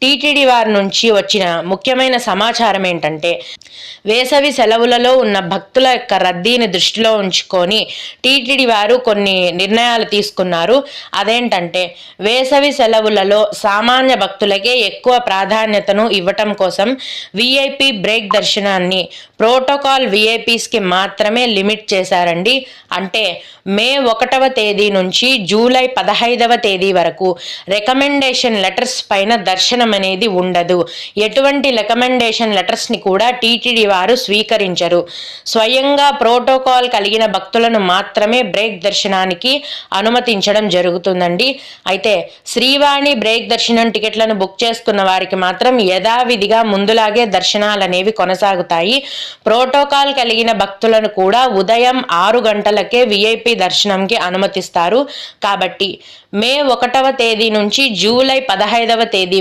TTD వారి నుంచి వచ్చిన ముఖ్యమైన సమాచారం ఏంటంటే, వేసవి సెలవులలో ఉన్న భక్తుల యొక్క రద్దీని దృష్టిలో ఉంచుకొని టీటీడీ వారు కొన్ని నిర్ణయాలు తీసుకున్నారు. అదేంటంటే, వేసవి సెలవులలో సామాన్య భక్తులకే ఎక్కువ ప్రాధాన్యతను ఇవ్వటం కోసం విఐపి బ్రేక్ దర్శనాన్ని ప్రోటోకాల్ విఐపీస్కి మాత్రమే లిమిట్ చేశారండి. అంటే మే 1వ తేదీ నుంచి జూలై 15వ తేదీ వరకు రికమెండేషన్ లెటర్స్ పైన దర్శనం అనేది ఉండదు. ఎటువంటి రికమెండేషన్ లెటర్స్ని కూడా టీటీడీ వారు స్వీకరించరు. స్వయంగా ప్రోటోకాల్ కలిగిన భక్తులను మాత్రమే బ్రేక్ దర్శనానికి అనుమతించడం జరుగుతుందండి. అయితే శ్రీవాణి బ్రేక్ దర్శనం టికెట్లను బుక్ చేసుకున్న వారికి మాత్రం యథావిధిగా ముందులాగే దర్శనాలు అనేవి కొనసాగుతాయి. ప్రోటోకాల్ కలిగిన భక్తులను కూడా ఉదయం 6 గంటలకే విఐపి దర్శనంకి అనుమతిస్తారు. కాబట్టి మే 1వ తేదీ నుంచి జూలై 15వ తేదీ